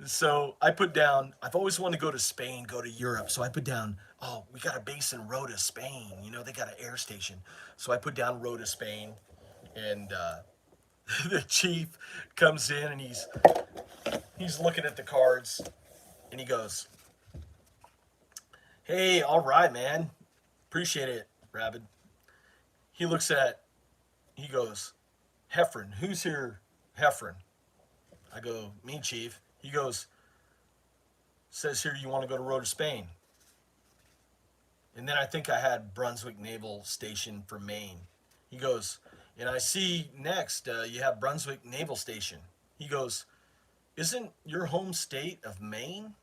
So I put down, I've always wanted to go to Spain, go to Europe. So I put down, oh, we got a base in Rota, Spain. They got an air station. So I put down Rota, Spain. And the chief comes in and he's looking at the cards and he goes, hey, all right, man. Appreciate it, Rabid. He goes, Heffron, who's here, Heffron? I go, me, chief. He goes, says here you want to go to Rota, Spain. And then I think I had Brunswick Naval Station for Maine. He goes, and I see next you have Brunswick Naval Station. He goes, isn't your home state of Maine?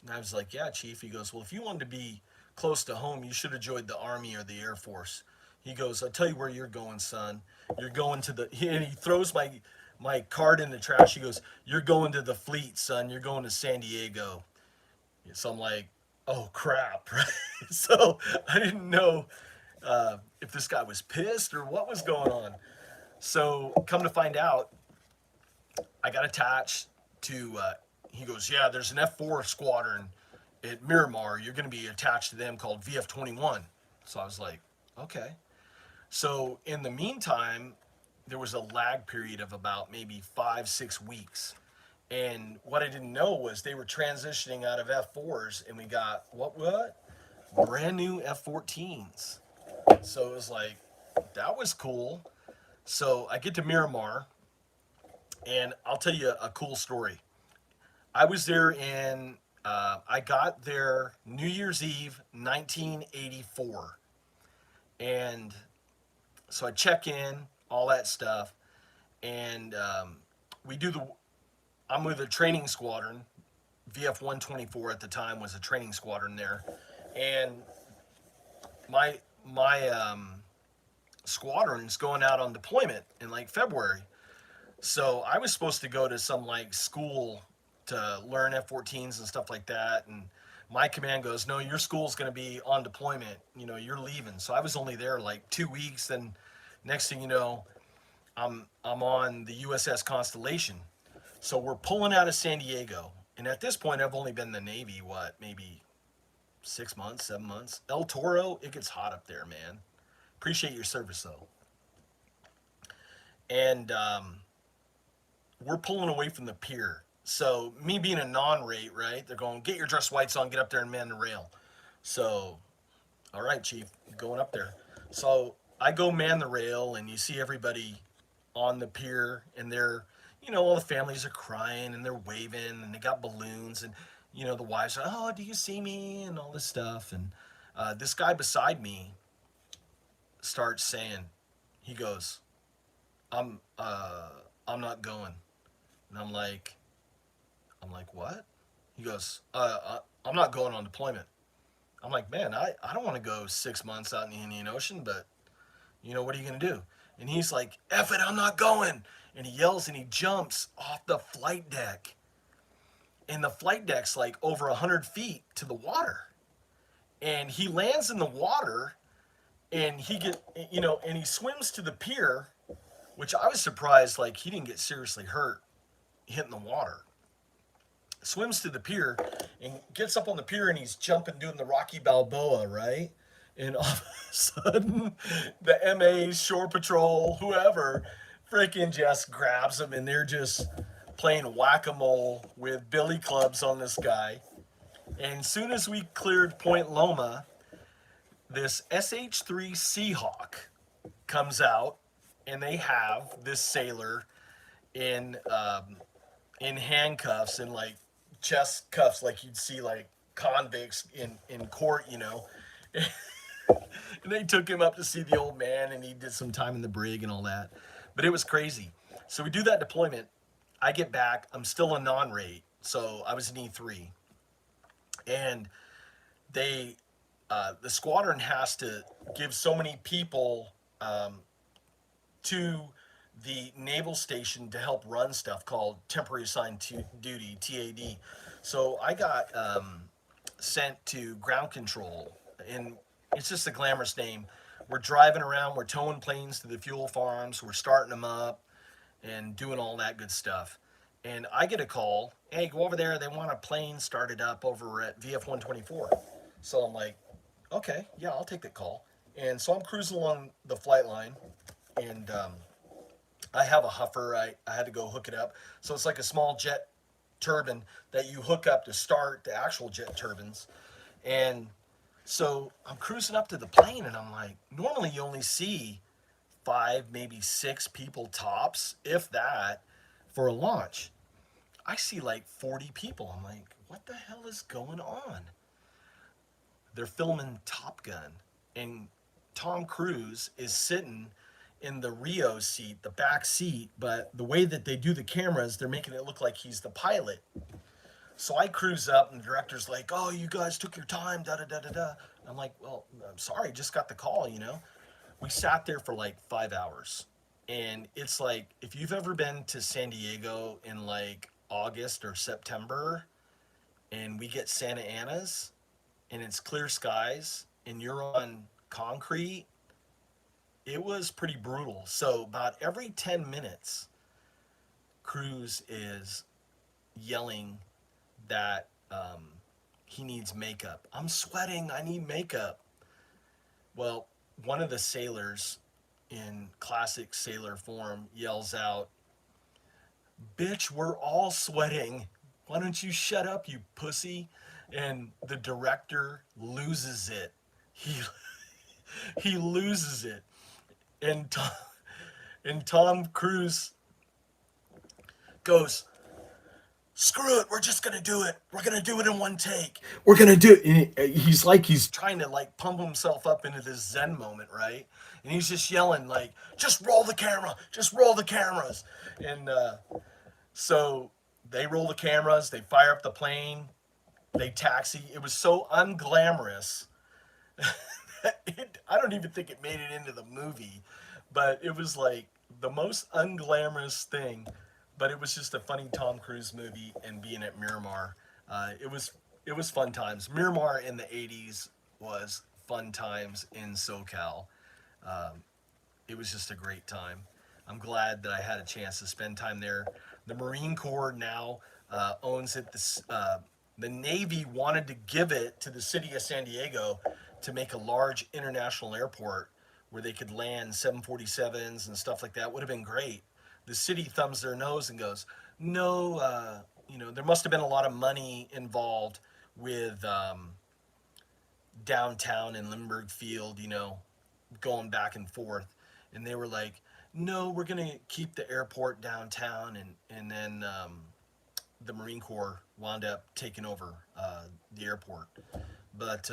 And I was like, yeah, chief. He goes, well, if you wanted to be close to home, you should have joined the Army or the Air Force. He goes, I'll tell you where you're going, son. You're going to and he throws my card in the trash. He goes, you're going to the fleet, son. You're going to San Diego. So I'm like, oh, crap. Right? So I didn't know if this guy was pissed or what was going on. So come to find out, I got attached to, he goes, yeah, there's an F4 squadron at Miramar. You're going to be attached to them called VF-21. So I was like, okay. So in the meantime, there was a lag period of about maybe 5-6 weeks. And what I didn't know was they were transitioning out of F4s, and we got what? Brand new F14s. So it was like, that was cool. So I get to Miramar, and I'll tell you a cool story. I was there I got there New Year's Eve, 1984. And so I check in, all that stuff. And I'm with a training squadron. VF-124 at the time was a training squadron there. And my squadron's going out on deployment in like February. So I was supposed to go to some like school to learn F-14s and stuff like that. And my command goes, no, your school's going to be on deployment. You're leaving. So I was only there like 2 weeks. Then next thing you know, I'm on the USS Constellation. So we're pulling out of San Diego. And at this point, I've only been in the Navy, maybe 6 months, 7 months. El Toro, it gets hot up there, man. Appreciate your service, though. And we're pulling away from the pier. So me being a non-rate, right? They're going, get your dress whites on, get up there and man the rail. So, all right, chief, going up there. So I go man the rail, and you see everybody on the pier, and they're, all the families are crying, and they're waving, and they got balloons, and, the wives are, oh, do you see me, and all this stuff. And this guy beside me starts saying, he goes, I'm not going. And I'm like, what? He goes, I'm not going on deployment. I'm like, man, I don't want to go 6 months out in the Indian Ocean, but, what are you going to do? And he's like, F it, I'm not going. And he yells and he jumps off the flight deck. And the flight deck's like over 100 feet to the water. And he lands in the water, and and he swims to the pier, which I was surprised, like, he didn't get seriously hurt hitting the water. Swims to the pier and gets up on the pier, and he's jumping, doing the Rocky Balboa, right? And all of a sudden, the MA, Shore Patrol, whoever, freaking just grabs him, and they're just playing whack-a-mole with billy clubs on this guy. And as soon as we cleared Point Loma, this SH-3 Seahawk comes out, and they have this sailor in in handcuffs and like chest cuffs, like you'd see like convicts in court, you know. And they took him up to see the old man, and he did some time in the brig and all that. But it was crazy. So we do that deployment. I get back. I'm still a non-rate, so I was an E3, and they the squadron has to give so many people to the naval station to help run stuff called temporary assigned duty, TAD. So I got sent to ground control, and it's just a glamorous name. We're driving around, we're towing planes to the fuel farms, we're starting them up and doing all that good stuff. And I get a call, hey, go over there, they want a plane started up over at VF-124. So I'm like, okay, yeah, I'll take that call. And so I'm cruising along the flight line, and I have a huffer. I had to go hook it up. So it's like a small jet turbine that you hook up to start the actual jet turbines. And so I'm cruising up to the plane, and I'm like, normally you only see 5, maybe 6 people tops, if that, for a launch. I see like 40 people. I'm like, what the hell is going on? They're filming Top Gun, and Tom Cruise is sitting in the Rio seat, the back seat, but the way that they do the cameras, they're making it look like he's the pilot. So I cruise up, and the director's like, oh, you guys took your time, da da da da da. I'm like, well, I'm sorry, just got the call, you know. We sat there for like 5 hours. And it's like, if you've ever been to San Diego in like August or September, and we get Santa Ana's, and it's clear skies, and you're on concrete, it was pretty brutal. So about every 10 minutes, Cruz is yelling that he needs makeup. I'm sweating, I need makeup. Well, one of the sailors in classic sailor form yells out, bitch, we're all sweating. Why don't you shut up, you pussy? And the director loses it. He loses it. And Tom Cruise goes, screw it, we're just gonna do it. We're gonna do it in one take. We're gonna do it. And he's like, he's trying to like pump himself up into this Zen moment, right? And he's just yelling like, just roll the camera, just roll the cameras. And so they roll the cameras, they fire up the plane, they taxi. It was so unglamorous. I don't even think it made it into the movie, but it was like the most unglamorous thing. But it was just a funny Tom Cruise movie, and being at Miramar, it was fun times. Miramar in the '80s was fun times in SoCal. It was just a great time. I'm glad that I had a chance to spend time there. The Marine Corps now owns it. The Navy wanted to give it to the city of San Diego to make a large international airport where they could land 747s and stuff like that. Would have been great. The city thumbs their nose and goes, no, there must have been a lot of money involved with downtown and Lindbergh Field, going back and forth. And they were like, no, we're going to keep the airport downtown. And then the Marine Corps wound up taking over the airport. But,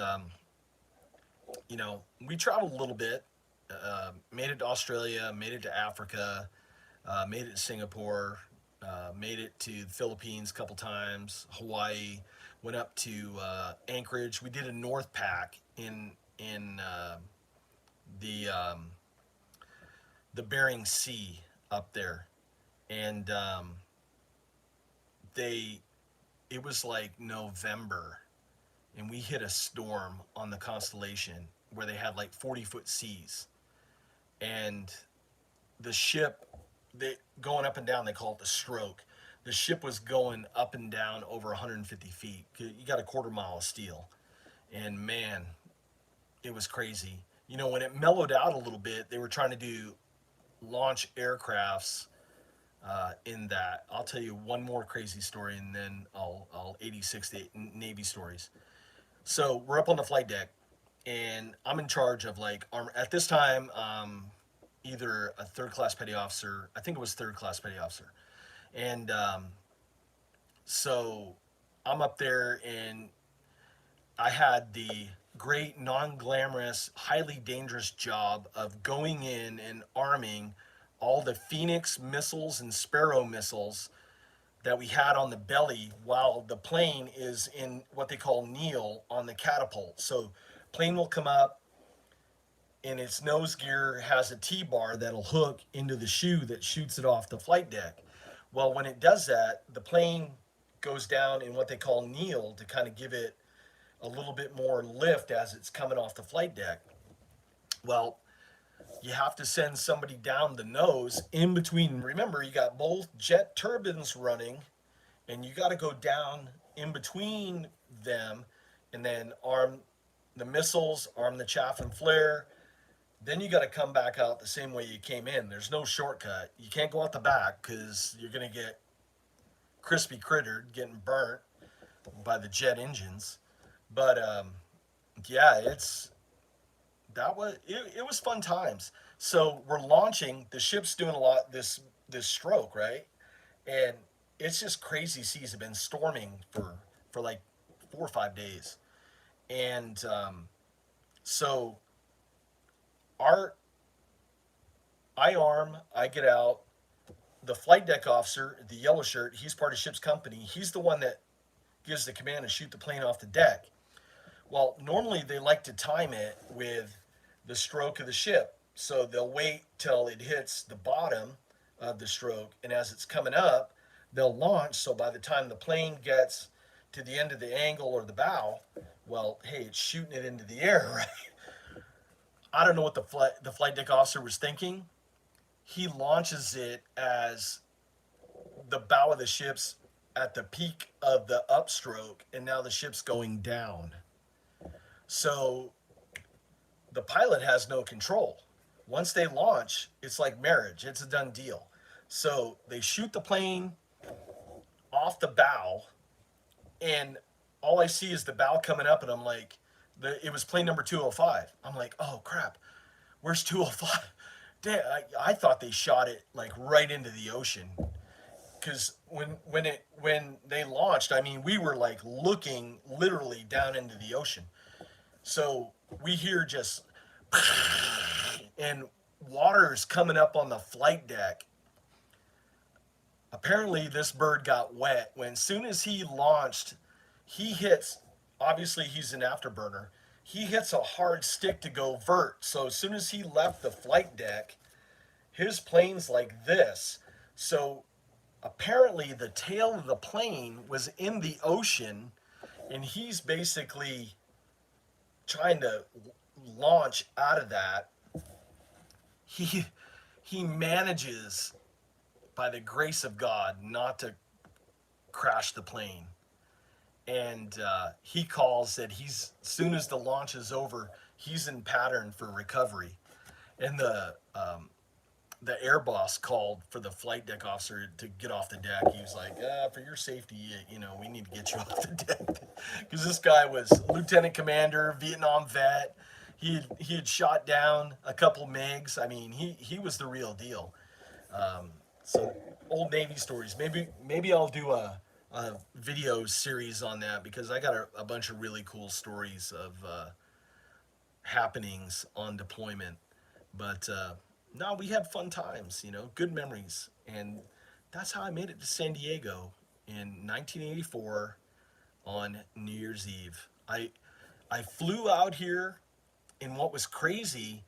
we traveled a little bit, made it to Australia, made it to Africa, made it to Singapore, made it to the Philippines a couple times, Hawaii, went up to Anchorage. We did a North Pack in the Bering Sea up there, and it was like November, and we hit a storm on the Constellation where they had like 40-foot seas, and the ship, going up and down, they call it the stroke. The ship was going up and down over 150 feet. You got a quarter mile of steel, and man, it was crazy. When it mellowed out a little bit, they were trying to do launch aircrafts in that. I'll tell you one more crazy story, and then I'll 86 the Navy stories. So we're up on the flight deck, and I'm in charge of like armor. At this time, either a third class petty officer. I think it was third class petty officer, and so I'm up there, and I had the great, non-glamorous, highly dangerous job of going in and arming all the Phoenix missiles and Sparrow missiles that we had on the belly while the plane is in what they call kneel on the catapult. So plane will come up, and its nose gear has a T-bar that'll hook into the shoe that shoots it off the flight deck. Well, when it does that, the plane goes down in what they call kneel to kind of give it a little bit more lift as it's coming off the flight deck. Well, you have to send somebody down the nose in between. Remember, you got both jet turbines running, and you got to go down in between them and then arm the missiles, arm the chaff and flare. Then you got to come back out the same way you came in. There's no shortcut. You can't go out the back because you're going to get crispy crittered, getting burnt by the jet engines. But yeah, it was fun times. So we're launching. The ship's doing a lot this stroke, right? And it's just crazy seas. Have been storming for like 4 or 5 days, and so our I get out. The flight deck officer, the yellow shirt, he's part of ship's company. He's the one that gives the command to shoot the plane off the deck. Well, normally they like to time it with the stroke of the ship. So they'll wait till it hits the bottom of the stroke, and as it's coming up, they'll launch. So by the time the plane gets to the end of the angle or the bow, well, hey, it's shooting it into the air, right? I don't know what the flight deck officer was thinking. He launches it as the bow of the ship's at the peak of the upstroke, and now the ship's going down. So the pilot has no control. Once they launch, it's like marriage, it's a done deal. So they shoot the plane off the bow, and all I see is the bow coming up, and I'm like, it was plane number 205. I'm like, oh crap, where's 205? Damn, I thought they shot it like right into the ocean. Because when they launched, I mean, we were like looking literally down into the ocean. So we hear just and water is coming up on the flight deck. Apparently, this bird got wet when, as soon as he launched, he hits. Obviously, he's an afterburner. He hits a hard stick to go vert. So as soon as he left the flight deck, his plane's like this. So apparently the tail of the plane was in the ocean, and he's basically trying to launch out of that. He manages, by the grace of God, not to crash the plane. And he calls that he's, as soon as the launch is over, he's in pattern for recovery. And the air boss called for the flight deck officer to get off the deck. He was like, for your safety, we need to get you off the deck. Because this guy was lieutenant commander, Vietnam vet. He had shot down a couple MiGs. I mean, he was the real deal. So old Navy stories. Maybe I'll do a video series on that, because I got a bunch of really cool stories of happenings on deployment. But no, we had fun times, good memories. And that's how I made it to San Diego in 1984 on New Year's Eve. I flew out here, and what was crazy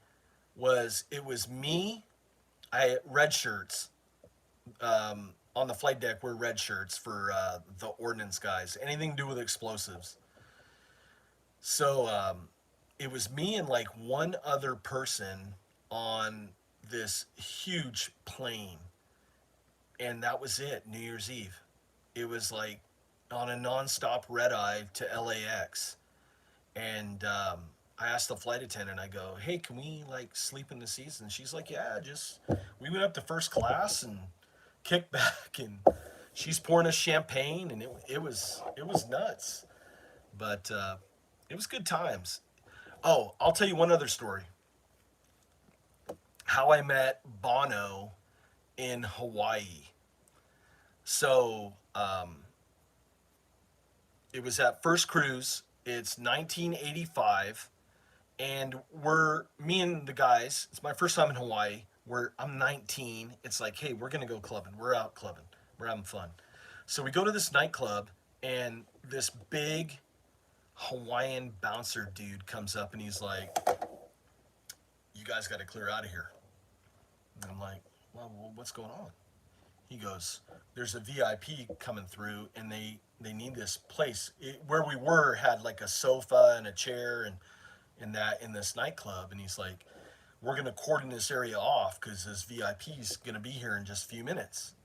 was it was me. I had red shirts. On the flight deck were red shirts for the ordnance guys, anything to do with explosives. So it was me and like one other person on this huge plane, and that was it. New Year's Eve, it was like on a nonstop red eye to LAX. And I asked the flight attendant, I go, hey, can we like sleep in the seats? And she's like, yeah, just, we went up to first class and kick back, and she's pouring us champagne, and it was nuts. But it was good times. Oh, I'll tell you one other story. How I met Bono in Hawaii. So it was at First Cruise. It's 1985, and we're me and the guys. It's my first time in Hawaii. I'm 19. It's like, hey, we're gonna go clubbing. We're out clubbing. We're having fun. So we go to this nightclub, and this big Hawaiian bouncer dude comes up, and he's like, "You guys got to clear out of here." And I'm like, "Well, what's going on?" He goes, "There's a VIP coming through, and they need this place. Where we were had like a sofa and a chair and in this nightclub." And he's like, "We're gonna cordon this area off because this VIP's gonna be here in just a few minutes."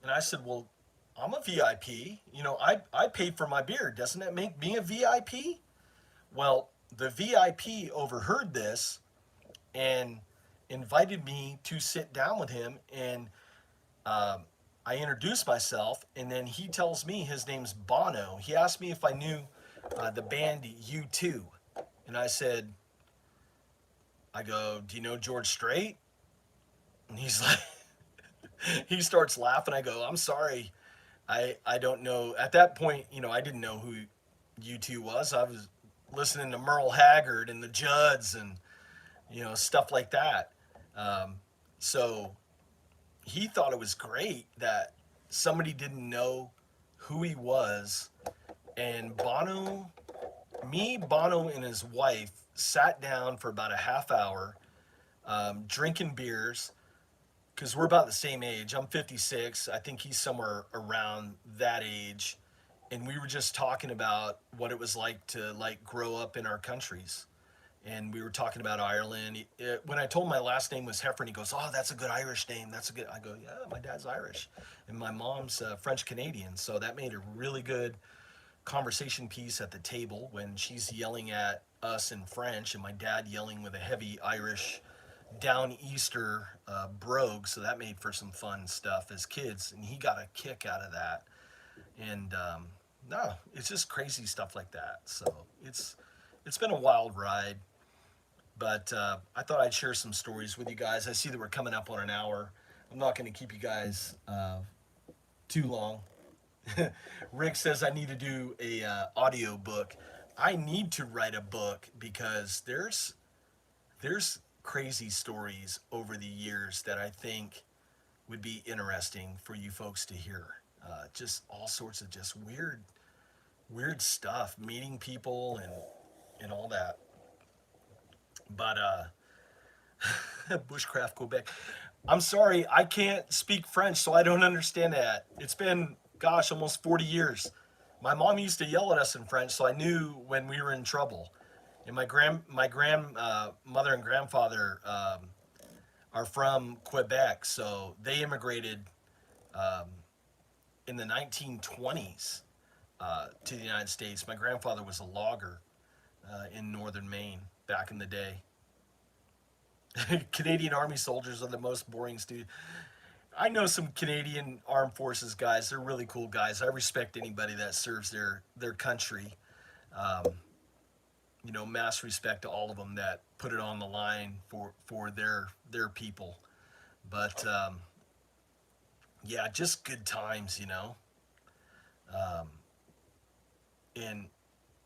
And I said, "Well, I'm a VIP. I paid for my beer. Doesn't that make me a VIP?" Well, the VIP overheard this and invited me to sit down with him, and I introduced myself, and then he tells me his name's Bono. He asked me if I knew the band U2, and I go, "Do you know George Strait?" And he's like, he starts laughing. I go, "I'm sorry, I don't know." At that point, I didn't know who U2 was. I was listening to Merle Haggard and the Judds and stuff like that. So he thought it was great that somebody didn't know who he was. And Bono and his wife sat down for about a half hour, drinking beers, because we're about the same age. I'm 56. I think he's somewhere around that age. And we were just talking about what it was like to grow up in our countries. And we were talking about Ireland. When I told him my last name was Heffron, he goes, "Oh, that's a good Irish name. That's a good." I go, "Yeah, my dad's Irish, and my mom's French Canadian." So that made a really good conversation piece at the table when she's yelling at us in French, and my dad yelling with a heavy Irish down Easter brogue. So that made for some fun stuff as kids, and he got a kick out of that. And no, it's just crazy stuff like that. So it's been a wild ride. But I thought I'd share some stories with you guys. I see that we're coming up on an hour. I'm not going to keep you guys too long. Rick says I need to do a audio book. I need to write a book because there's crazy stories over the years that I think would be interesting for you folks to hear. Just all sorts of just weird stuff, meeting people and all that. But Bushcraft Quebec. I'm sorry, I can't speak French, so I don't understand that. It's been, gosh, almost 40 years. My mom used to yell at us in French, so I knew when we were in trouble. And my grandmother and grandfather are from Quebec, so they immigrated in the 1920s to the United States. My grandfather was a logger in northern Maine back in the day. Canadian Army soldiers are the most boring students. I know some Canadian Armed Forces guys. They're really cool guys. I respect anybody that serves their country. Um, mass respect to all of them that put it on the line for their people. But yeah, just good times. Um, and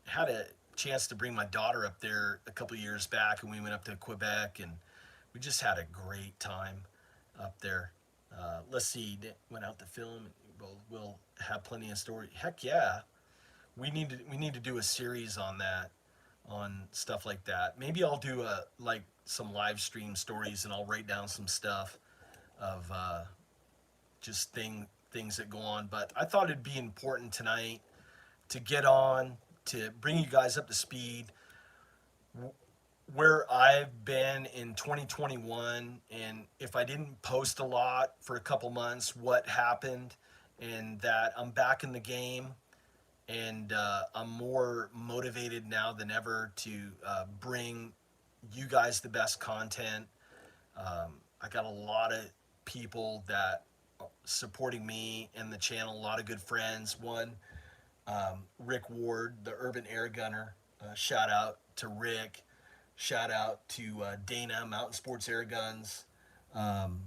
had a chance to bring my daughter up there a couple of years back, and we went up to Quebec, and we just had a great time up there. Let's see, went out to film. We'll have plenty of story. Heck yeah, we need to do a series on that, on stuff like that. Maybe I'll do some live stream stories, and I'll write down some stuff of just things that go on. But I thought it'd be important tonight to get on to bring you guys up to speed where I've been in 2021, and if I didn't post a lot for a couple months, what happened, and that I'm back in the game, and I'm more motivated now than ever to bring you guys the best content. I got a lot of people that supporting me and the channel. A lot of good friends. One, Rick Ward, the Urban Air Gunner. Shout out to Rick. Shout out to Dana, Mountain Sports Air Guns. Um,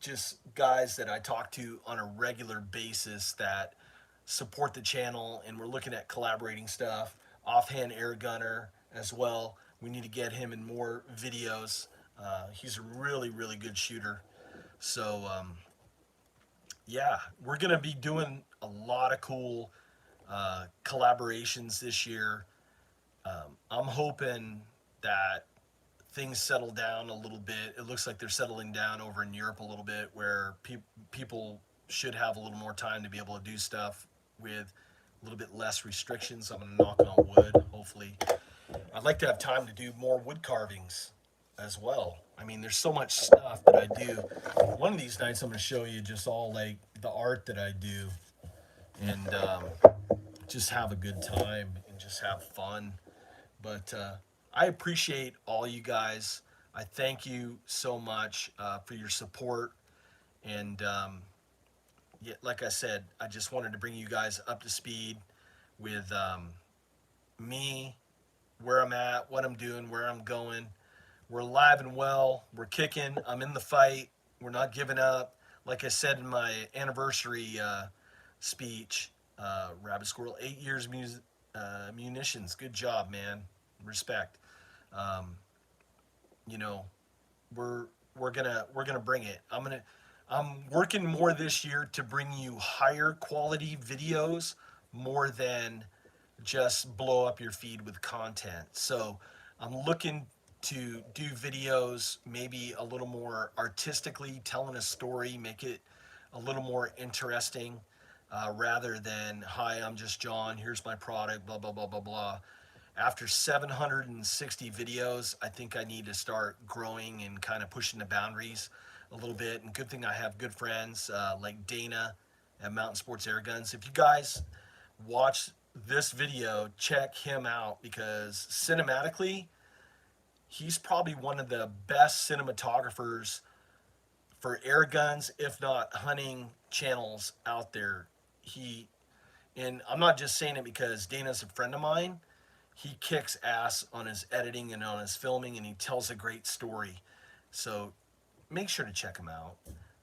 just guys that I talk to on a regular basis that support the channel, and we're looking at collaborating stuff. Offhand Air Gunner as well. We need to get him in more videos. He's a really, really good shooter. So, yeah, we're going to be doing a lot of cool collaborations this year. I'm hoping that things settle down a little bit. It looks like they're settling down over in Europe a little bit, where people should have a little more time to be able to do stuff with a little bit less restrictions. I'm going to knock on wood, hopefully. I'd like to have time to do more wood carvings as well. I mean, there's so much stuff that I do. One of these nights, I'm going to show you just all like the art that I do, and just have a good time and just have fun. But I appreciate all you guys. I thank you so much for your support. And yeah, like I said, I just wanted to bring you guys up to speed with me, where I'm at, what I'm doing, where I'm going. We're alive and well. We're kicking. I'm in the fight. We're not giving up. Like I said in my anniversary speech, Rabbit Squirrel, 8 years munitions. Good job, man. Respect. Um, you know, we're gonna bring it. I'm working more this year to bring you higher quality videos more than just blow up your feed with content. So I'm looking to do videos maybe a little more artistically, telling a story, make it a little more interesting, rather than, hi, I'm just John, here's my product, blah, blah, blah, blah, blah. After 760 videos, I think I need to start growing and kind of pushing the boundaries a little bit. And good thing I have good friends like Dana at Mountain Sports Air Guns. If you guys watch this video, check him out, because cinematically, he's probably one of the best cinematographers for air guns, if not hunting channels out there. And I'm not just saying it because Dana's a friend of mine. He kicks ass on his editing and on his filming, and he tells a great story. So make sure to check him out.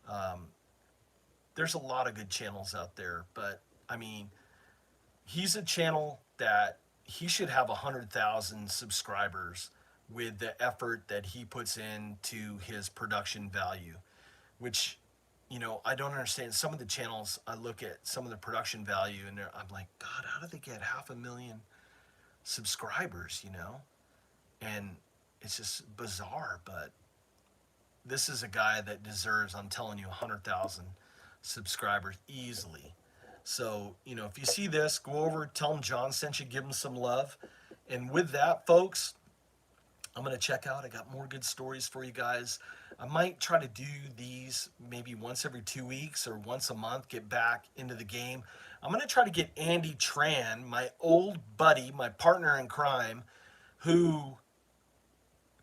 Um, there's a lot of good channels out there, but I mean, he's a channel that he should have 100,000 subscribers with the effort that he puts into his production value, which, I don't understand. Some of the channels, I look at some of the production value, and I'm like, God, how did they get 500,000 subscribers? And it's just bizarre. But this is a guy that deserves, I'm telling you, 100,000 subscribers easily. So, if you see this, go over, tell him John sent you, give him some love. And with that, folks, I'm going to check out. I got more good stories for you guys. I might try to do these maybe once every 2 weeks or once a month, get back into the game. I'm going to try to get Andy Tran, my old buddy, my partner in crime, who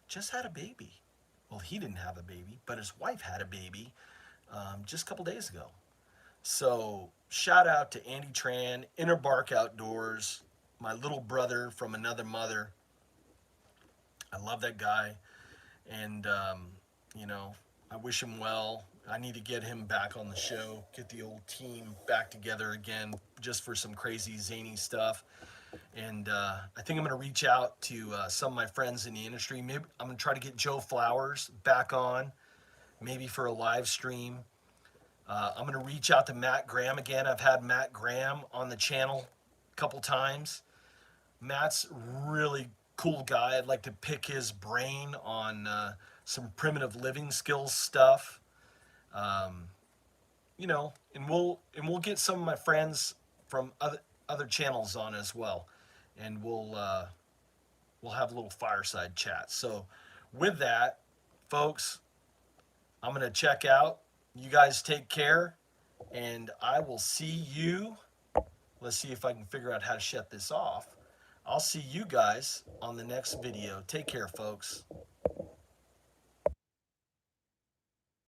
just had a baby. Well, he didn't have a baby, but his wife had a baby just a couple days ago. So shout out to Andy Tran, Inner Bark Outdoors, my little brother from another mother. I love that guy. And, I wish him well. I need to get him back on the show, get the old team back together again, just for some crazy, zany stuff. And I think I'm going to reach out to some of my friends in the industry. Maybe I'm going to try to get Joe Flowers back on, maybe for a live stream. I'm going to reach out to Matt Graham again. I've had Matt Graham on the channel a couple times. Matt's really cool guy. I'd like to pick his brain on some primitive living skills stuff. And we'll get some of my friends from other channels on as well, and we'll have a little fireside chat. So with that, folks, I'm gonna check out. You guys take care, and I will see you. Let's see if I can figure out how to shut this off. I'll see you guys on the next video. Take care, folks.